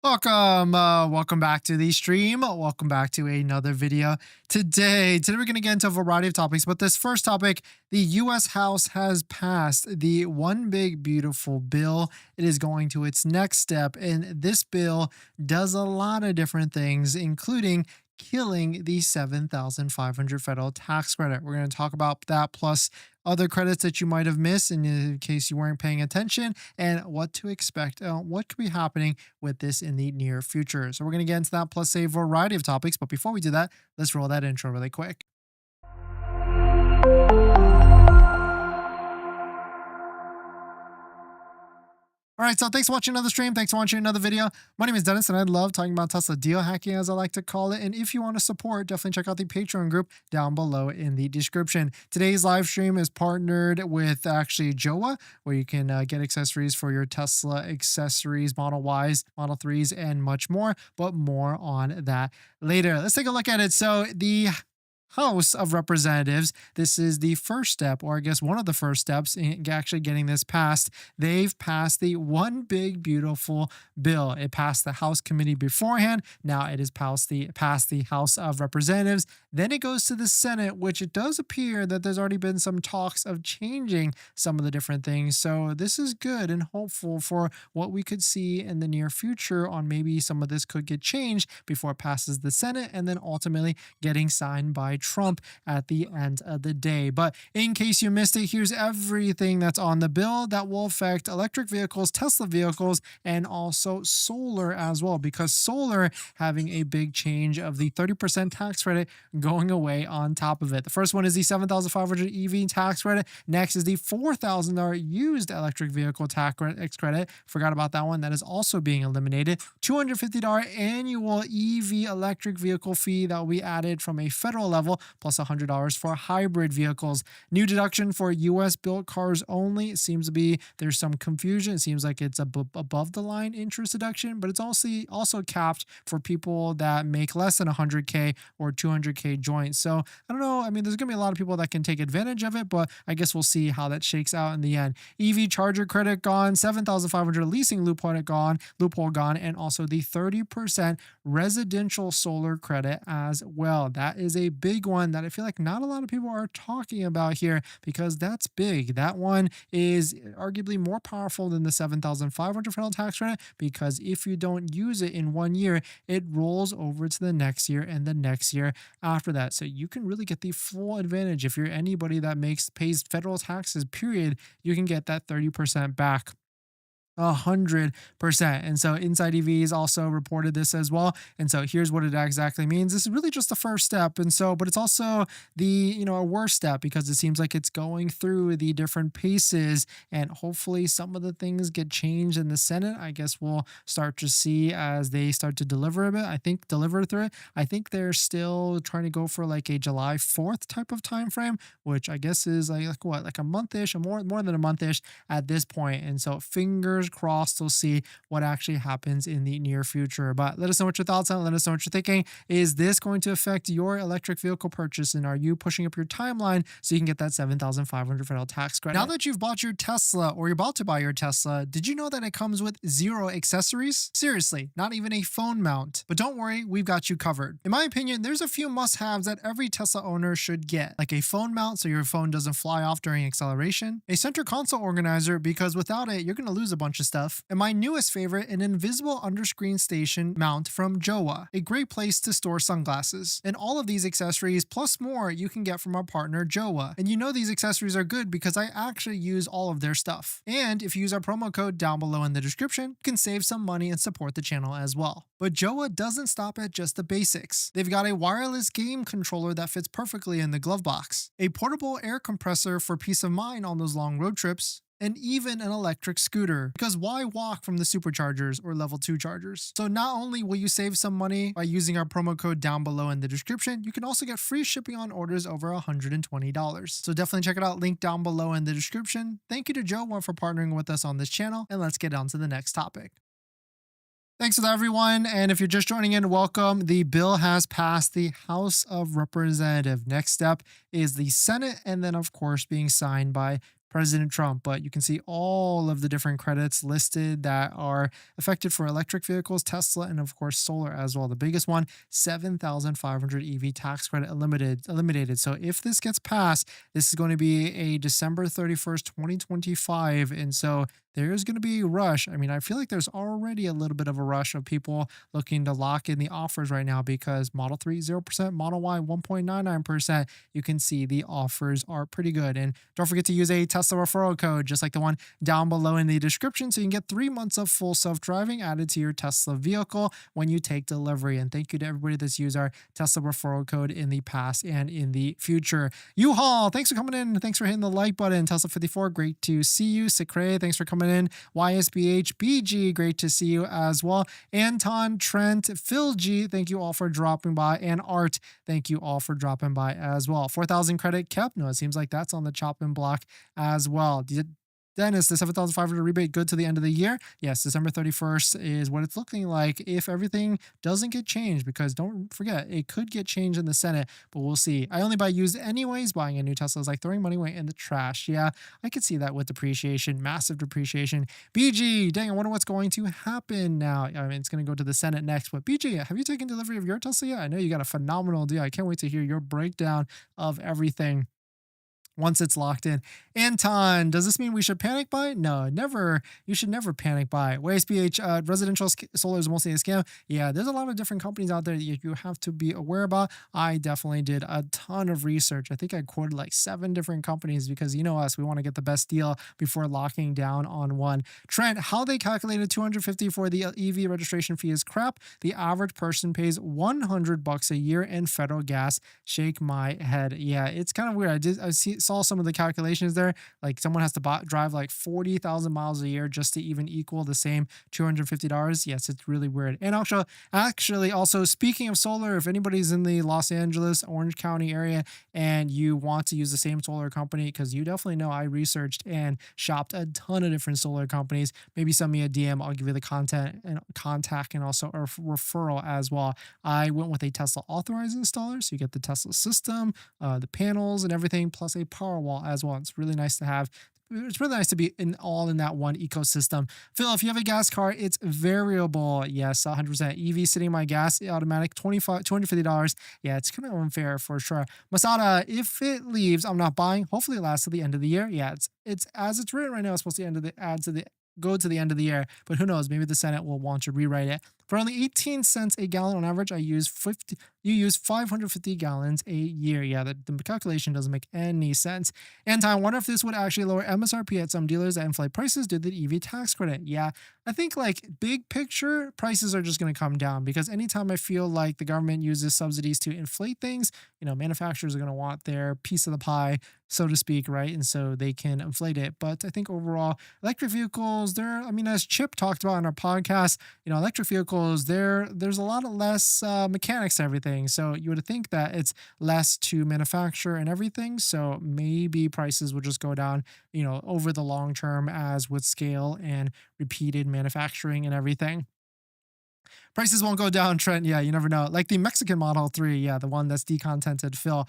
Welcome back to the stream. Welcome back to another video. Today we're going to get into a variety of topics, but this first topic, the U.S. House has passed the One Big Beautiful bill. It is going to its next step, and this bill does a lot of different things, including killing the 7,500 federal tax credit. We're going to talk about that, plus other credits that you might have missed in case you weren't paying attention, and what to expect, what could be happening with this in the near future. So we're going to get into that, plus a variety of topics. But before we do that, let's roll that intro really quick. All right, so thanks for watching another stream. Thanks for watching another video. My name is Dennis, and I love talking about Tesla deal hacking, as I like to call it. And if you want to support, definitely check out the Patreon group down below in the description. Today's live stream is partnered with actually Jowa, where you can get accessories for your Tesla accessories, Model Ys, Model 3s, and much more. But more on that later. Let's take a look at it. So the House of Representatives, this is the first step, or I guess one of the first steps in actually getting this passed. They've passed the One Big Beautiful bill. It passed the House committee beforehand. Now it has passed the House of Representatives. Then it goes to the Senate, which it does appear that there's already been some talks of changing some of the different things. So this is good and hopeful for what we could see in the near future on maybe some of this could get changed before it passes the Senate and then ultimately getting signed by Trump at the end of the day. But in case you missed it, here's everything that's on the bill that will affect electric vehicles, Tesla vehicles, and also solar as well, because solar having a big change of the 30% tax credit going away on top of it. The first one is the 7,500 EV tax credit. Next is the $4,000 used electric vehicle tax credit. Forgot about that one. That is also being eliminated. $250 annual EV electric vehicle fee that will be added from a federal level, plus $100 for hybrid vehicles. New deduction for U.S. built cars only. It seems to be there's some confusion. It seems like it's above the line interest deduction, but it's also capped for people that make less than 100K or 200K joints. So I don't know. I mean, there's going to be a lot of people that can take advantage of it, but I guess we'll see how that shakes out in the end. EV charger credit gone, 7,500 leasing loophole gone, and also the 30% residential solar credit as well. That is a big one that I feel like not a lot of people are talking about here, because that's big. That one is arguably more powerful than the 7,500 federal tax credit, because if you don't use it in 1 year, it rolls over to the next year and the next year after that. So you can really get the full advantage. If you're anybody that pays federal taxes, period, you can get that 30% back. 100%. And so Inside EVs also reported this as well. And so here's what it exactly means. This is really just the first step. And so, but it's also the, a worst step, because it seems like it's going through the different paces, and hopefully some of the things get changed in the Senate. I guess we'll start to see as they start to deliver through it. I think they're still trying to go for like a July 4th type of time frame, which I guess is like a month-ish, or more than a month-ish at this point. And so fingers crossed, we'll see what actually happens in the near future. But let us know what your thoughts on it. Let us know what you're thinking. Is this going to affect your electric vehicle purchase, and are you pushing up your timeline so you can get that 7,500 federal tax credit? Now that you've bought your Tesla, or you're about to buy your Tesla, did you know that it comes with 0 accessories? Seriously, not even a phone mount. But don't worry, we've got you covered. In my opinion, there's a few must-haves that every Tesla owner should get, like a phone mount so your phone doesn't fly off during acceleration, a center console organizer, because without it, you're going to lose a bunch of stuff. And my newest favorite, an invisible underscreen station mount from Jowa, a great place to store sunglasses. And all of these accessories plus more you can get from our partner Jowa. And these accessories are good because I actually use all of their stuff. And if you use our promo code down below in the description, you can save some money and support the channel as well. But Jowa doesn't stop at just the basics. They've got a wireless game controller that fits perfectly in the glove box, a portable air compressor for peace of mind on those long road trips, and even an electric scooter, because why walk from the superchargers or level 2 chargers? So not only will you save some money by using our promo code down below in the description, you can also get free shipping on orders over $120. So definitely check it out, link down below in the description. Thank you to Jowa for partnering with us on this channel, and let's get on to the next topic. Thanks for that, everyone. And if you're just joining in, welcome. The bill has passed the House of Representatives. Next step is the Senate, and then, of course, being signed by President Trump. But you can see all of the different credits listed that are affected for electric vehicles, Tesla, and of course solar as well. The biggest one, 7,500 EV tax credit eliminated. So if this gets passed, this is going to be a December 31st, 2025. And so there's going to be a rush. I mean, I feel like there's already a little bit of a rush of people looking to lock in the offers right now because Model 3, 0%, Model Y, 1.99%. You can see the offers are pretty good. And don't forget to use a Tesla referral code, just like the one down below in the description, so you can get 3 months of full self-driving added to your Tesla vehicle when you take delivery. And thank you to everybody that's used our Tesla referral code in the past and in the future. U-Haul, thanks for coming in. Thanks for hitting the like button. Tesla54, great to see you. Sikray, thanks for coming in. YSBH, BG, great to see you as well. Anton, Trent, Phil G, thank you all for dropping by. And Art, thank you all for dropping by as well. 4,000 credit kept. No, it seems like that's on the chopping block as well. Dennis, the 7,500 rebate good to the end of the year? Yes, December 31st is what it's looking like if everything doesn't get changed, because don't forget, it could get changed in the Senate, but we'll see. I only buy used anyways. Buying a new Tesla is like throwing money away in the trash. Yeah, I could see that with depreciation, massive depreciation. BG, dang, I wonder what's going to happen now. I mean, it's going to go to the Senate next, but BG, have you taken delivery of your Tesla yet? I know you got a phenomenal deal. I can't wait to hear your breakdown of everything once it's locked in. Anton, does this mean we should panic buy? No, never. You should never panic buy. YSBH, residential solar is mostly a scam. Yeah, there's a lot of different companies out there that you have to be aware about. I definitely did a ton of research. I think I quoted like 7 different companies because you know us, we want to get the best deal before locking down on one. Trent, how they calculated 250 for the EV registration fee is crap. The average person pays $100 a year in federal gas. Shake my head. Yeah, it's kind of weird. Saw some of the calculations there. Like someone has to drive like 40,000 miles a year just to even equal the same $250. Yes, it's really weird. And actually, also speaking of solar, if anybody's in the Los Angeles, Orange County area and you want to use the same solar company, because you definitely know I researched and shopped a ton of different solar companies, maybe send me a DM. I'll give you the content and contact and also a referral as well. I went with a Tesla authorized installer, so you get the Tesla system, the panels and everything, plus a power wall as well. It's really nice to have. It's really nice to be in that one ecosystem. Phil, if you have a gas car, it's variable. Yes, 100%. EV sitting in my gas automatic, $250. Yeah, it's kind of unfair for sure. Masada, if it leaves, I'm not buying. Hopefully it lasts to the end of the year. Yeah, it's as it's written right now. It's supposed to go to the end of the year, but who knows? Maybe the Senate will want to rewrite it. For only 18 cents a gallon on average, you use 550 gallons a year. Yeah, the calculation doesn't make any sense. And I wonder if this would actually lower MSRP at some dealers that inflate prices due to the EV tax credit. Yeah, I think like big picture, prices are just going to come down because anytime I feel like the government uses subsidies to inflate things, manufacturers are going to want their piece of the pie, so to speak, right? And so they can inflate it. But I think overall, electric vehicles, as Chip talked about on our podcast, electric vehicles, there's a lot of less mechanics to everything. So you would think that it's less to manufacture and everything. So maybe prices will just go down, over the long term as with scale and repeated manufacturing and everything. Prices won't go down, Trent. Yeah, you never know. Like the Mexican Model 3, yeah, the one that's decontented, Phil,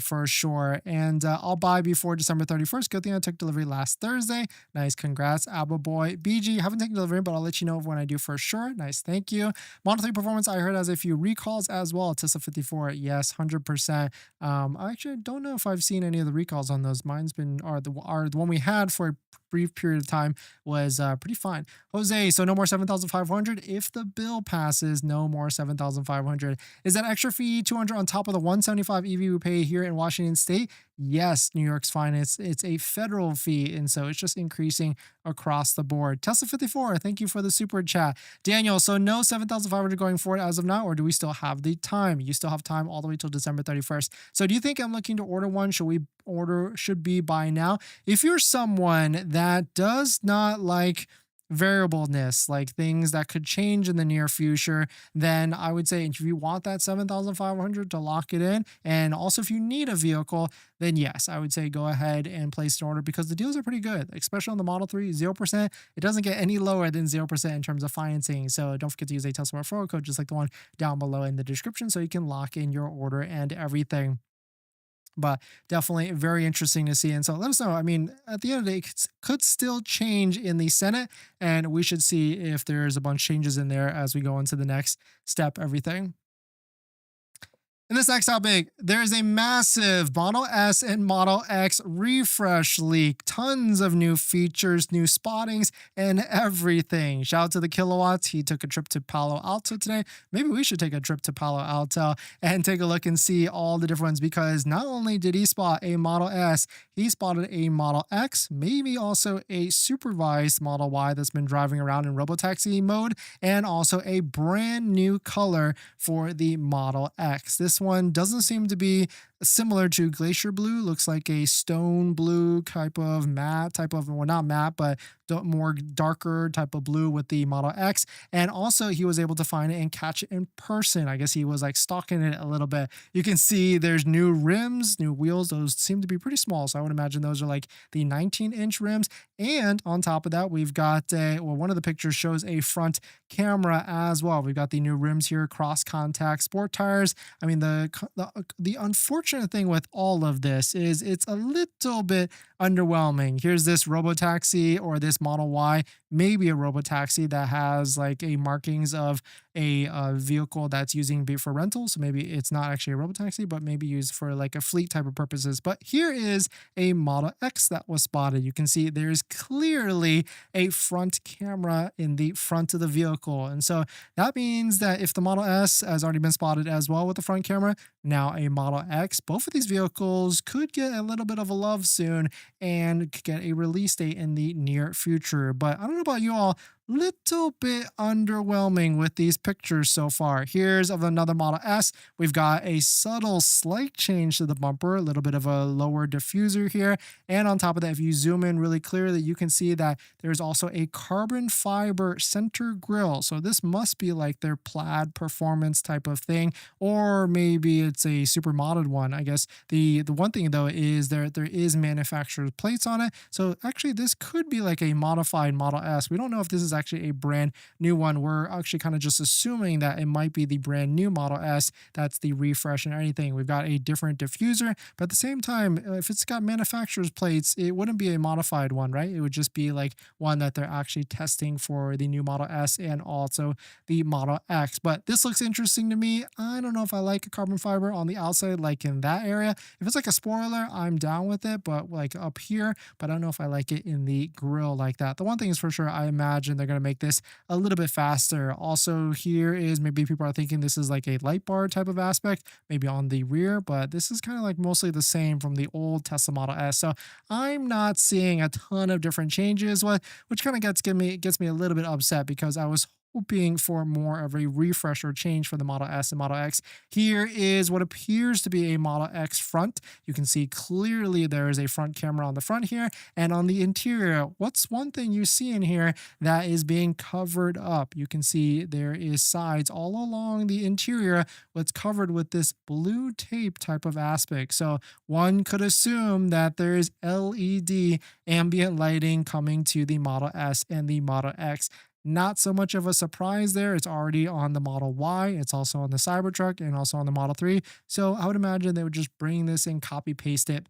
for sure. And I'll buy before December 31st. Good thing I took delivery last Thursday. Nice, congrats, Abba Boy. BG, haven't taken delivery, but I'll let you know when I do for sure. Nice, thank you. Model 3 Performance, I heard has a few recalls as well. Tesla 54, yes, 100%. I actually don't know if I've seen any of the recalls on those. Mine's been, the one we had for a brief period of time was pretty fine. Jose, so no more 7,500. If the bill passes, no more 7,500. Is that extra fee 200 on top of the 175 EV we pay here in Washington State? Yes, New York's fine. It's a federal fee, and so it's just increasing across the board. Tesla 54, thank you for the super chat. Daniel, so no 7,500 going forward as of now, or do we still have the time? You still have time all the way till December 31st. So do you think I'm looking to order one? Should be buy now? If you're someone that does not like variableness, like things that could change in the near future, then I would say if you want that 7,500 to lock it in, and also if you need a vehicle, then yes, I would say go ahead and place an order because the deals are pretty good, especially on the Model 3, 0%. It doesn't get any lower than 0% in terms of financing. So don't forget to use a Tesla referral code, just like the one down below in the description, so you can lock in your order and everything. But definitely very interesting to see. And so let us know. I mean, at the end of the day, it could still change in the Senate, and we should see if there's a bunch of changes in there as we go into the next step, everything. In this next topic, there is a massive Model S and Model X refresh leak. Tons of new features, new spottings, and everything. Shout out to the Kilowatts. He took a trip to Palo Alto today. Maybe we should take a trip to Palo Alto and take a look and see all the different ones, because not only did he spot a Model S, he spotted a Model X, maybe also a supervised Model Y that's been driving around in robotaxi mode, and also a brand new color for the Model X. This one doesn't seem to be similar to Glacier Blue. Looks like a stone blue type of matte, well, not matte, but more darker type of blue with the Model X. And also he was able to find it and catch it in person. I guess he was like stalking it a little bit. You can see there's new rims, new wheels. Those seem to be pretty small, so I would imagine those are like the 19-inch rims. And on top of that, we've got one of the pictures shows a front camera as well. We've got the new rims here, cross contact sport tires. I mean, the unfortunate thing with all of this is it's a little bit underwhelming. Here's this robotaxi, or this Model Y, maybe a robotaxi that has like a markings of a vehicle that's using for rental. So maybe it's not actually a robotaxi, but maybe used for like a fleet type of purposes. But here is a Model X that was spotted. You can see there's clearly a front camera in the front of the vehicle. And so that means that if the Model S has already been spotted as well with the front camera, now a Model X, both of these vehicles could get a little bit of a love soon and get a release date in the near future. But I don't know about you all, little bit underwhelming with these pictures so far. Here's of another Model S. We've got a subtle slight change to the bumper, a little bit of a lower diffuser here. And on top of that, if you zoom in really clearly, you can see that there's also a carbon fiber center grille. So this must be like their plaid performance type of thing, or maybe it's a super modded one. I guess the one thing though is there is manufacturer's plates on it. So actually this could be like a modified Model S. We don't know if this is actually a brand new one. We're actually kind of just assuming that it might be the brand new Model S. That's the refresh and everything. We've got a different diffuser, but at the same time, if it's got manufacturer's plates, it wouldn't be a modified one, right? It would just be like one that they're actually testing for the new Model S and also the Model X. But this looks interesting to me. I don't know if I like a carbon fiber on the outside, like in that area. If it's like a spoiler, I'm down with it, but like up here, but I don't know if I like it in the grill like that. The one thing is for sure, I imagine they're going to make this a little bit faster. Also, here is maybe people are thinking this is like a light bar type of aspect, maybe on the rear, but this is kind of like mostly the same from the old Tesla Model S. So I'm not seeing a ton of different changes, which kind of gets me a little bit upset, because I was hoping for more of a refresh or change for the Model S and Model X. Here is what appears to be a Model X front. You can see clearly there is a front camera on the front here, and on the interior, what's one thing you see in here that is being covered up? You can see there is sides all along the interior, what's covered with this blue tape type of aspect. So one could assume that there is LED ambient lighting coming to the Model S and the Model X. Not so much of a surprise there. It's already on the Model Y. It's also on the Cybertruck and also on the Model 3. So I would imagine they would just bring this and copy paste it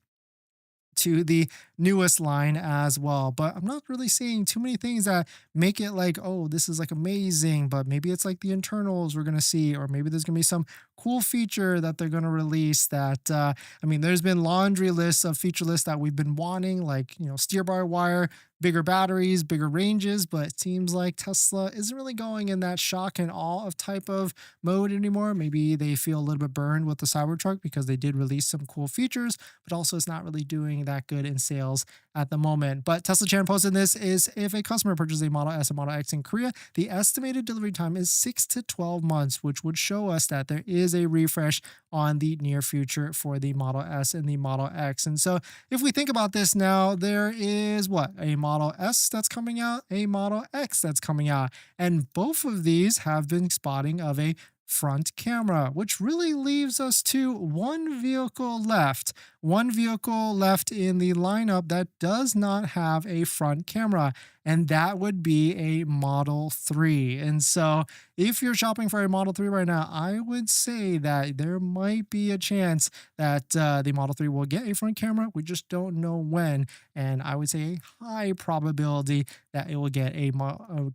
to the newest line as well. But I'm not really seeing too many things that make it like, oh, this is like amazing, but maybe it's like the internals we're going to see, or maybe there's going to be some cool feature that they're going to release that, I mean, there's been laundry lists of feature lists that we've been wanting, like, steer by wire, bigger batteries, bigger ranges, but it seems like Tesla isn't really going in that shock and awe of type of mode anymore. Maybe they feel a little bit burned with the Cybertruck because they did release some cool features, but also it's not really doing that good in sales at the moment. But Tesla Chan posted this is if a customer purchases a Model S or Model X in Korea, the estimated delivery time is 6 to 12 months, which would show us that there is a refresh on the near future for the Model S and the Model X. And so if we think about this now, there is what? A Model S that's coming out, a Model X that's coming out. And both of these have been spotting of a front camera, which really leaves us to one vehicle left, one vehicle left in the lineup that does not have a front camera, and that would be a Model 3. And so, if you're shopping for a Model 3 right now, I would say that there might be a chance that the Model 3 will get a front camera. We just don't know when. And I would say a high probability that it will get a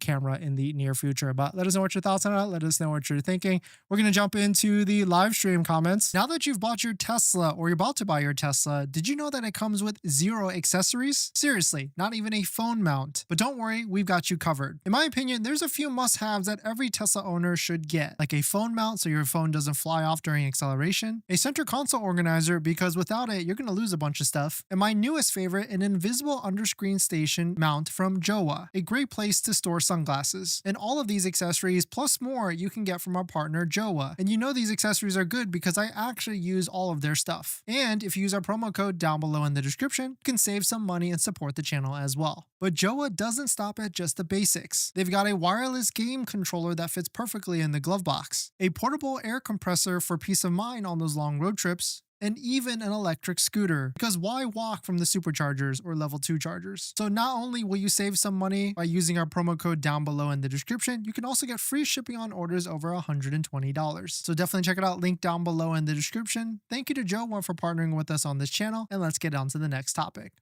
camera in the near future. But let us know what your thoughts on it. Let us know what you're thinking. We're going to jump into the live stream comments. Now that you've bought your Tesla or you're about to buy your Tesla, did you know that it comes with 0 accessories? Seriously, not even a phone mount. But don't worry, we've got you covered. In my opinion, there's a few must-haves that every Tesla owner should get, like a phone mount so your phone doesn't fly off during acceleration, a center console organizer because without it, you're going to lose a bunch of stuff, and my newest favorite, an invisible underscreen station mount from Jowa, a great place to store sunglasses. And all of these accessories plus more you can get from our partner Jowa. And you know these accessories are good because I actually use all of their stuff. And if you use our promo code down below in the description, you can save some money and support the channel as well. But Jowa doesn't stop at just the basics. They've got a wireless game controller that fits perfectly in the glove box, a portable air compressor for peace of mind on those long road trips, and even an electric scooter, because why walk from the superchargers or level 2 chargers? So not only will you save some money by using our promo code down below in the description, you can also get free shipping on orders over $120. So definitely check it out, link down below in the description. Thank you to Jowa for partnering with us on this channel, and let's get on to the next topic.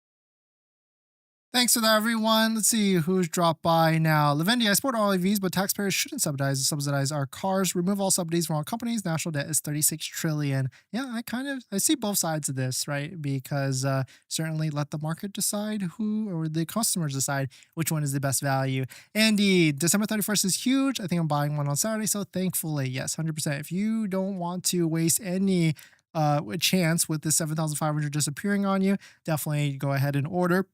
Thanks for that, everyone. Let's see who's dropped by now. Lavendi, I support all EVs, but taxpayers shouldn't subsidize our cars. Remove all subsidies from all companies. National debt is 36 trillion. Yeah, I see both sides of this, right? Because certainly let the market decide or the customers decide which one is the best value. Andy, December 31st is huge. I think I'm buying one on Saturday. So thankfully, yes, 100%. If you don't want to waste any chance with the 7,500 disappearing on you, definitely go ahead and order.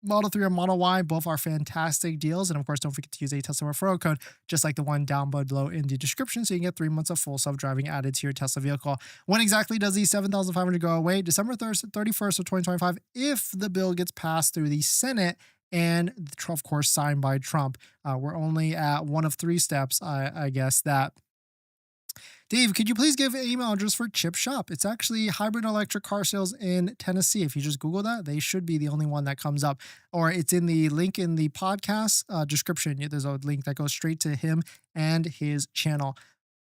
Model 3 or Model Y, both are fantastic deals. And of course, don't forget to use a Tesla referral code, just like the one down below in the description, so you can get 3 months of full self-driving added to your Tesla vehicle. When exactly does the 7,500 go away? December 31st of 2025, if the bill gets passed through the Senate and, of course, signed by Trump. We're only at one of 3 steps, I guess, that... Dave, could you please give an email address for Chip Shop? It's actually hybrid electric car sales in Tennessee. If you just Google that, they should be the only one that comes up. Or it's in the link in the podcast description. There's a link that goes straight to him and his channel.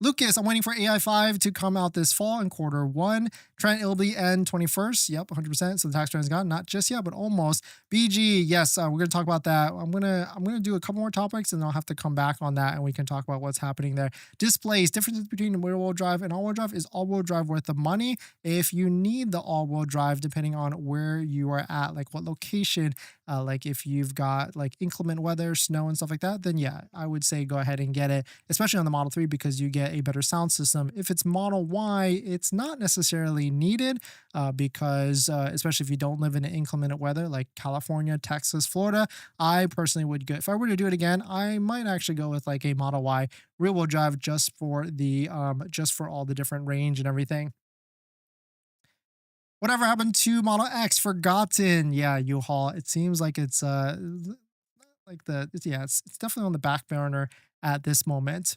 Lucas, I'm waiting for AI5 to come out this fall in Q1. Trent, it'll be end 21st. Yep, 100%. So the tax return is gone. Not just yet, but almost. BG, yes, we're going to talk about that. I'm gonna do a couple more topics, and I'll have to come back on that, and we can talk about what's happening there. Displays, differences between rear-wheel drive and all-wheel drive. Is all-wheel drive worth the money? If you need the all-wheel drive, depending on where you are at, like what location, like if you've got like inclement weather, snow and stuff like that, then yeah, I would say go ahead and get it, especially on the Model 3 because you get a better sound system. If it's Model Y, it's not necessarily needed because especially if you don't live in inclement weather like California, Texas, Florida, I personally would go, if I were to do it again, I might actually go with like a Model Y rear wheel drive just for all the different range and everything. Whatever happened to Model X? Forgotten. Yeah, U-Haul. It seems like it's it's definitely on the back burner at this moment.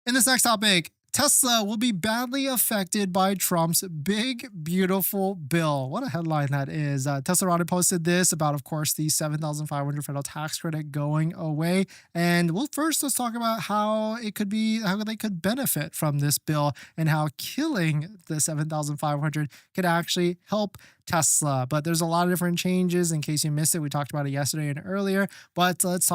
In this next topic, Tesla will be badly affected by Trump's big, beautiful bill. What a headline that is. Tesla Rodder posted this about, of course, the $7,500 federal tax credit going away. And let's talk about how they could benefit from this bill and how killing the $7,500 could actually help Tesla. But there's a lot of different changes. In case you missed it, we talked about it yesterday and earlier. But let's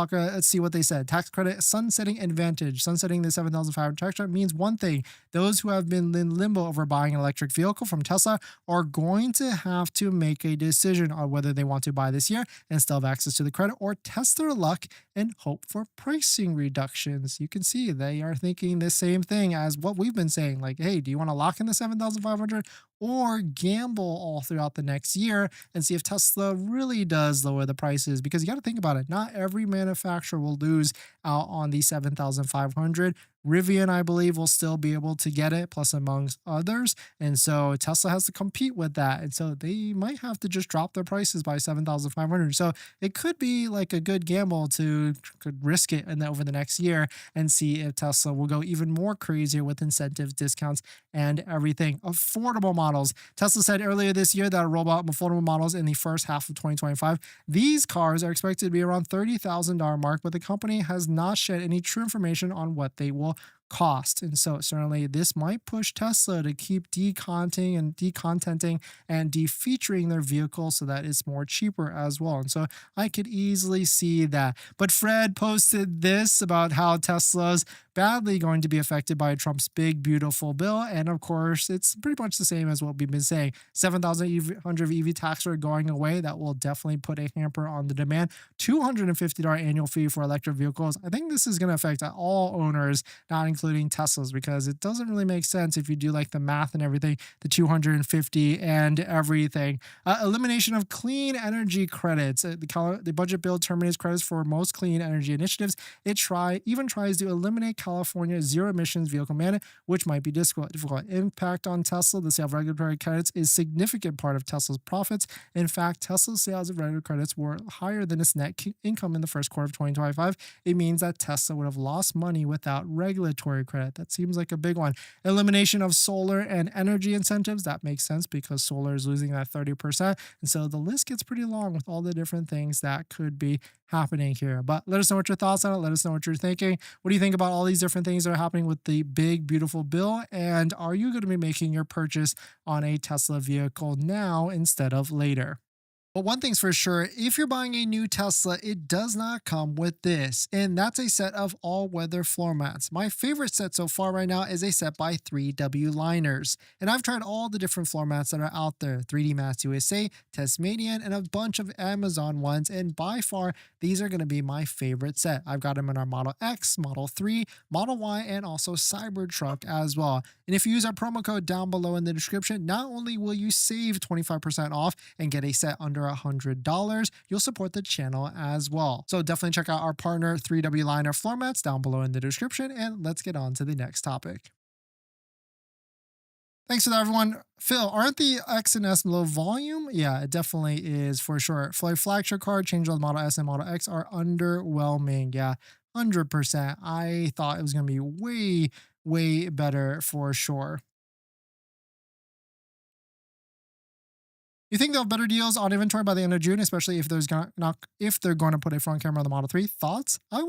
see what they said. Tax credit sunsetting advantage. Sunsetting the $7,500 tax credit means one thing. Those who have been in limbo over buying an electric vehicle from Tesla are going to have to make a decision on whether they want to buy this year and still have access to the credit, or test their luck and hope for pricing reductions. You can see they are thinking the same thing as what we've been saying. Like, hey, do you want to lock in the $7,500 or gamble all throughout the next year and see if Tesla really does lower the prices? Because you got to think about it. Not every manufacturer will lose out on the $7,500. Rivian, I believe, will still be able to get it, plus amongst others. And so Tesla has to compete with that. And so they might have to just drop their prices by 7,500. So it could be like a good gamble to could risk it over the next year and see if Tesla will go even more crazier with incentives, discounts, and everything. Affordable models. Tesla said earlier this year that it'll roll out affordable models in the first half of 2025. These cars are expected to be around $30,000 mark, but the company has not shared any true information on what they will cost. And so certainly this might push Tesla to keep decontenting and defeaturing their vehicles so that it's more cheaper as well. And so I could easily see that. But Fred posted this about how Tesla's badly going to be affected by Trump's big, beautiful bill. And of course, it's pretty much the same as what we've been saying. 7,100 EV tax rate going away. That will definitely put a hamper on the demand. $250 annual fee for electric vehicles. I think this is going to affect all owners, not including Teslas, because it doesn't really make sense if you do like the math and everything, the 250 and everything. Elimination of clean energy credits. The budget bill terminates credits for most clean energy initiatives. It even tries to eliminate California's zero emissions vehicle mandate, which might be difficult. Impact on Tesla. The sale of regulatory credits is a significant part of Tesla's profits. In fact, Tesla's sales of regulatory credits were higher than its net income in the first quarter of 2025. It means that Tesla would have lost money without regulatory credit. That seems like a big one. Elimination of solar and energy incentives. That makes sense because solar is losing that 30%. And so the list gets pretty long with all the different things that could be happening here. But let us know what your thoughts on it. Let us know what you're thinking. What do you think about all these different things that are happening with the big, beautiful bill? And are you going to be making your purchase on a Tesla vehicle now instead of later? But one thing's for sure, if you're buying a new Tesla, it does not come with this, and that's a set of all-weather floor mats. My favorite set so far right now is a set by 3W Liners, and I've tried all the different floor mats that are out there, 3D Mats USA, Tasmanian, and a bunch of Amazon ones, and by far, these are going to be my favorite set. I've got them in our Model X, Model 3, Model Y, and also Cybertruck as well. And if you use our promo code down below in the description, not only will you save 25% off and get a set under $100, you'll support the channel as well. So definitely check out our partner 3W Liner floor mats down below in the description, and let's get on to the next topic. Thanks for that, everyone. Phil, aren't the X and S low volume? Yeah, it definitely is for sure. For a flagship car, change of Model S and Model X are underwhelming. Yeah, 100%. I thought it was going to be way, way better for sure. You think they'll have better deals on inventory by the end of June, especially if if they're going to put a front camera on the Model 3? Thoughts? I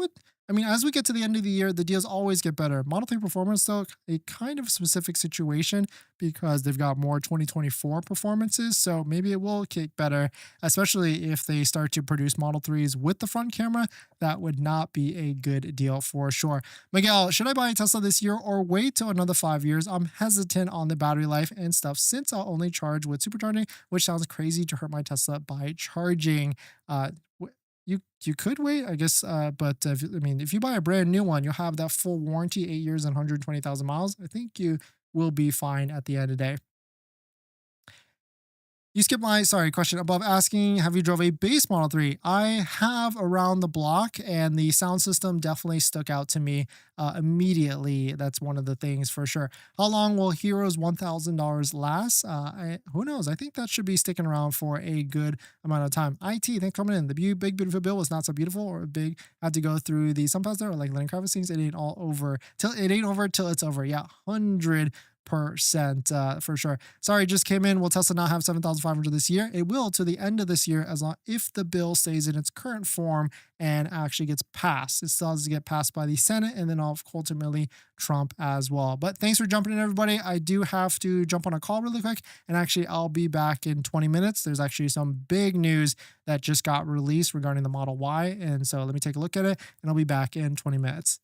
mean, as we get to the end of the year, the deals always get better. Model 3 Performance, though, a kind of specific situation because they've got more 2024 performances, so maybe it will kick better, especially if they start to produce Model 3s with the front camera. That would not be a good deal for sure. Miguel, should I buy a Tesla this year or wait till another 5 years? I'm hesitant on the battery life and stuff since I'll only charge with supercharging, which sounds crazy to hurt my Tesla by charging. You could wait, I guess, but if you buy a brand new one, you'll have that full warranty, 8 years and 120,000 miles. I think you will be fine at the end of the day. You skipped my, question above asking, have you drove a base Model 3? I have around the block, and the sound system definitely stuck out to me immediately. That's one of the things for sure. How long will Hero's $1,000 last? Who knows? I think that should be sticking around for a good amount of time. IT, thanks for coming in. The big, beautiful bill was not so beautiful or big. Had to go through the some parts there, or like Lenny Kravitz things. It ain't over till it's over. Yeah, 100% for sure. Sorry, just came in. Will Tesla not have 7,500 this year? It will to the end of this year, as long if the bill stays in its current form and actually gets passed. It still has to get passed by the Senate and then ultimately Trump as well. But thanks for jumping in, everybody. I do have to jump on a call really quick, and actually I'll be back in 20 minutes. There's actually some big news that just got released regarding the Model Y, and so let me take a look at it, and I'll be back in 20 minutes.